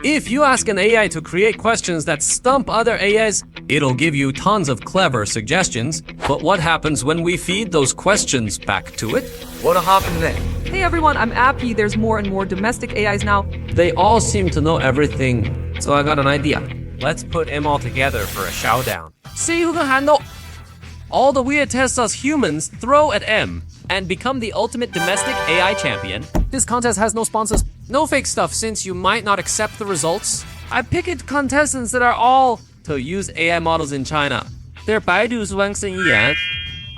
If you ask an AI to create questions that stump other AIs, it'll give you tons of clever suggestions. But what happens when we feed those questions back to it? What'll happen next? Hey everyone, I'm Appy. There's more and more domestic AIs now. They all seem to know everything, so I got an idea. Let's put them all together for a showdown. See who can handle all the weird tests us humans throw at M and become the ultimate domestic AI champion. This contest has no sponsors, no fake stuff since you might not accept the results. I picked contestants that are all to use AI models in China. They're Baidu's Wang Xinyan,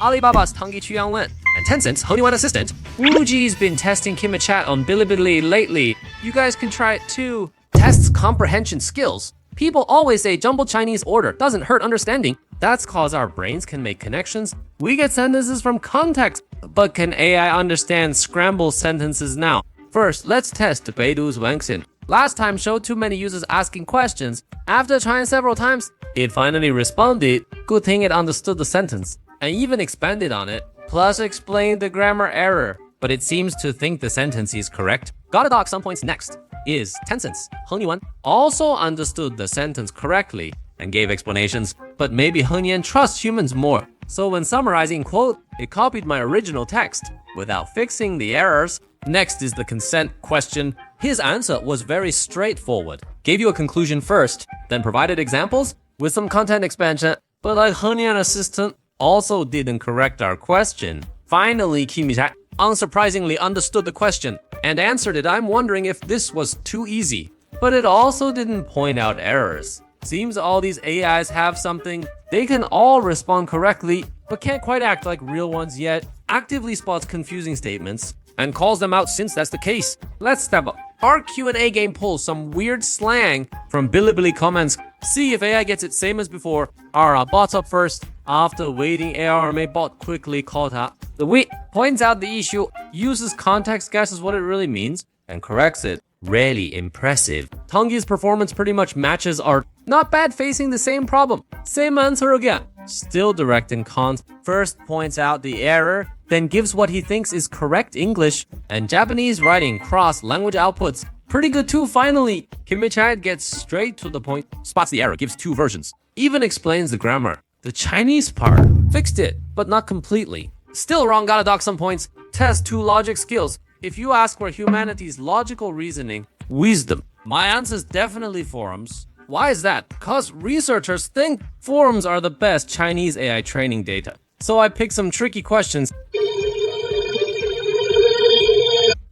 Alibaba's Tangi Chuyang and Tencent's Honyuan assistant. Wuji's been testing KimaChat on Bilibili lately. You guys can try it too. Tests comprehension skills. People always say jumbled Chinese order doesn't hurt understanding. That's cause our brains can make connections. We get sentences from context, but can AI understand scrambled sentences now? First, let's test Baidu's Wangxin. Last time showed too many users asking questions. After trying several times, it finally responded. Good thing it understood the sentence and even expanded on it, plus explained the grammar error. But it seems to think the sentence is correct. Gotta dock some points next. Is Tencent's Honyuan also understood the sentence correctly and gave explanations, but maybe Honyuan trusts humans more. So when summarizing quote, it copied my original text without fixing the errors. Next is the consent question. His answer was very straightforward. Gave you a conclusion first, then provided examples with some content expansion. But like Honyuan assistant also didn't correct our question. Finally, KimaChat unsurprisingly understood the question and answered it. I'm wondering if this was too easy, but it also didn't point out errors. Seems all these AIs have something. They can all respond correctly, but can't quite act like real ones yet. Actively spots confusing statements and calls them out since that's the case. Let's step up. Our Q&A game pulls some weird slang from Bilibili comments. See if AI gets it same as before. Our bots up first. After waiting, ARMA bot quickly caught up. The wait points out the issue, uses context, guesses what it really means, and corrects it. Really impressive. Tangi's performance pretty much matches art. Not bad facing the same problem. Same answer again. Still direct in cons. First points out the error, then gives what he thinks is correct English and Japanese writing cross-language outputs. Pretty good too, finally. KimaChat gets straight to the point, spots the error, gives two versions. Even explains the grammar. The Chinese part. Fixed it, but not completely. Still wrong, gotta dock some points. Test 2 logic skills. If you ask for humanity's logical reasoning, wisdom. My answer's definitely forums. Why is that? Because researchers think forums are the best Chinese AI training data. So I picked some tricky questions.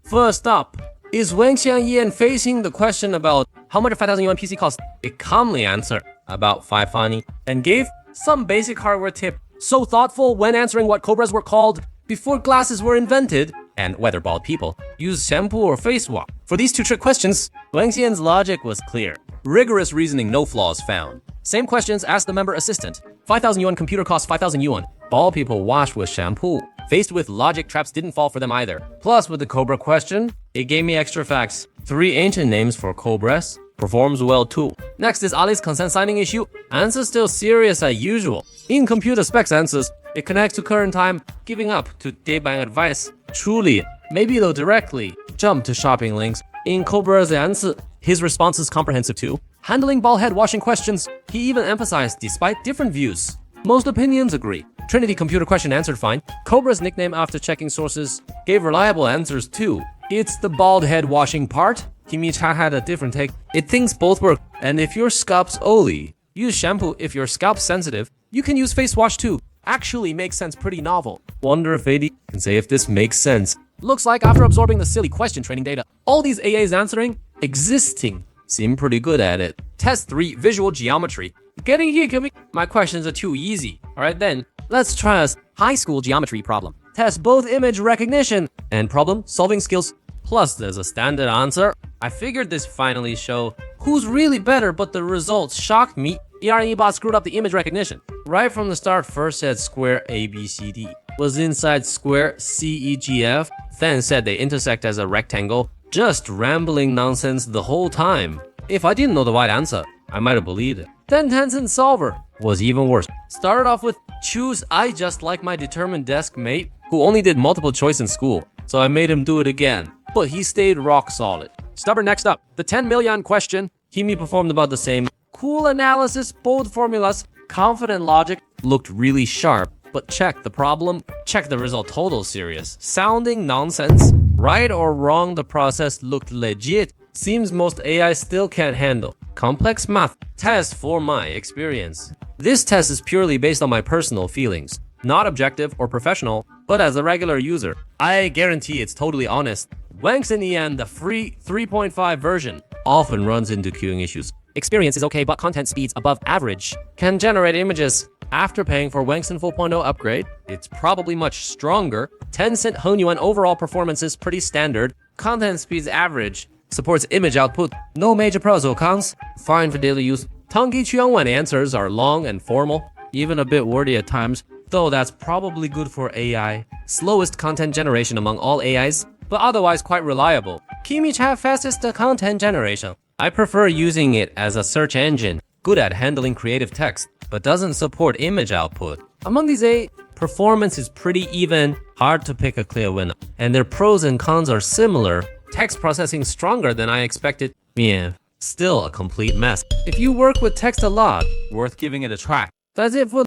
First up, is Wang Xiangyan facing the question about how much a 5,000 yuan PC costs? It calmly answered about 5 funny and gave some basic hardware tip. So thoughtful when answering what cobras were called before glasses were invented and whether bald people use shampoo or face wash. For these 2 trick questions, Wang Xian's logic was clear. Rigorous reasoning, no flaws found. Same questions asked the member assistant. 5,000 yuan computer costs 5,000 yuan. Bald people wash with shampoo. Faced with logic traps didn't fall for them either. Plus with the cobra question, it gave me extra facts. 3 ancient names for cobras. Performs well too. Next is Ali's consent signing issue. Answer still serious as usual. In computer specs answers, it connects to current time, giving up to daybang advice. Truly, maybe though directly, jump to shopping links. In Cobra's answer, his response is comprehensive too. Handling bald head washing questions, he even emphasized despite different views. Most opinions agree. Trinity computer question answered fine. Cobra's nickname after checking sources gave reliable answers too. It's the bald head washing part. KimaChat had a different take. It thinks both work, and if your scalp's oily, use shampoo. If your scalp's sensitive, you can use face wash too. Actually makes sense, pretty novel. Wonder if AD can say if this makes sense. Looks like after absorbing the silly question training data, all these AAs answering, existing, seem pretty good at it. Test 3, visual geometry. Getting here, my questions are too easy. Alright then, let's try a high school geometry problem. Test both image recognition and problem solving skills. Plus there's a standard answer. I figured this finally show who's really better, but the results shocked me. ERE-bot screwed up the image recognition. Right from the start, first said square ABCD was inside square CEGF, then said they intersect as a rectangle. Just rambling nonsense the whole time. If I didn't know the right answer, I might have believed it. Then Tencent Solver was even worse. Started off with choose I just like my determined desk mate who only did multiple choice in school, so I made him do it again. But he stayed rock solid. Stubborn next up. The 10 million question. Kimi performed about the same. Cool analysis, bold formulas, confident logic, looked really sharp. But check the problem, check the result, total serious. Sounding nonsense. Right or wrong, the process looked legit. Seems most AI still can't handle. Complex math test for my experience. This test is purely based on my personal feelings. Not objective or professional, but as a regular user, I guarantee it's totally honest. Wanks in the end, the free 3.5 version often runs into queuing issues. Experience is okay, but content speeds above average. Can generate images. After paying for Wangson 4.0 upgrade, it's probably much stronger. Tencent Honyuan overall performance is pretty standard. Content speeds average. Supports image output. No major pros or cons. Fine for daily use. Tongki Chuangwan answers are long and formal, even a bit wordy at times, though that's probably good for AI. Slowest content generation among all AIs, but otherwise quite reliable. Kimi Chat fastest content generation. I prefer using it as a search engine, good at handling creative text, but doesn't support image output. Among these 8, performance is pretty even, hard to pick a clear winner, and their pros and cons are similar. Text processing stronger than I expected. Yeah, still a complete mess. If you work with text a lot, worth giving it a try. That's it for